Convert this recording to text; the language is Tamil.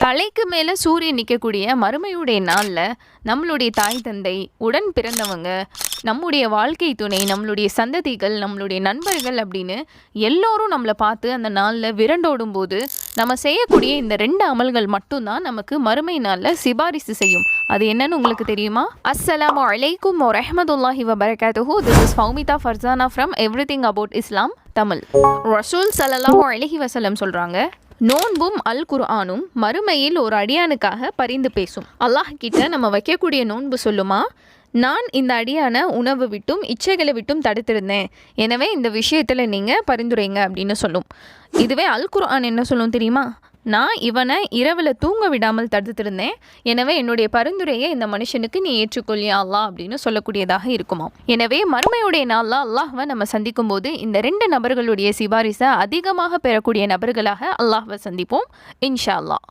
தலைக்கு மேலே சூரியன் நிற்கக்கூடிய மறுமையுடைய நாளில் நம்மளுடைய தாய் தந்தை, உடன் பிறந்தவங்க, நம்முடைய வாழ்க்கை துணை, நம்மளுடைய சந்ததிகள், நம்மளுடைய நண்பர்கள் அப்படின்னு எல்லோரும் நம்மளை பார்த்து அந்த நாளில் விரண்டோடும் போது நம்ம செய்யக்கூடிய இந்த 2 அமல்கள் மட்டும்தான் நமக்கு மறுமை நாளில் சிபாரிசு செய்யும். அது என்னன்னு உங்களுக்கு தெரியுமா? அஸ்ஸலாமு அலைக்கும் வரஹ்மத்துல்லாஹி வபரகாத்துஹு. This is Fowmida Farzana from everything about Islam Tamil. ரசூல் ஸல்லல்லாஹு அலைஹி வஸல்லம் சொல்கிறாங்க, நோன்பும் அல் குர்ஆனும் மறுமையில் ஒரு அடியானுக்காக பரிந்து பேசும். அல்லாஹ் கிட்ட நம்ம வைக்கக்கூடிய நோன்பு சொல்லுமா, நான் இந்த அடியான உணவு விட்டும் இச்சைகளை விட்டும் தடுத்திருந்தேன், எனவே இந்த விஷயத்தில் நீங்கள் பரிந்துரைங்க அப்படின்னு சொல்லும். இதுவே அல் குர்ஆன் என்ன சொல்லும் தெரியுமா? நான் இவனை இரவில் தூங்க விடாமல் தடுத்திருந்தேன், எனவே என்னுடைய பரிந்துரையை இந்த மனுஷனுக்கு நீ ஏற்றுக்கொள்ளியா அல்லாஹ் அப்படின்னு சொல்லக்கூடியதாக இருக்குமா. எனவே மறுமையுடைய நாளில் அல்லாஹ்வை நம்ம சந்திக்கும் போது இந்த 2 நபர்களுடைய சிபாரிசை அதிகமாக பெறக்கூடிய நபர்களாக அல்லாஹ்வை சந்திப்போம் இன்ஷா அல்லாஹ்.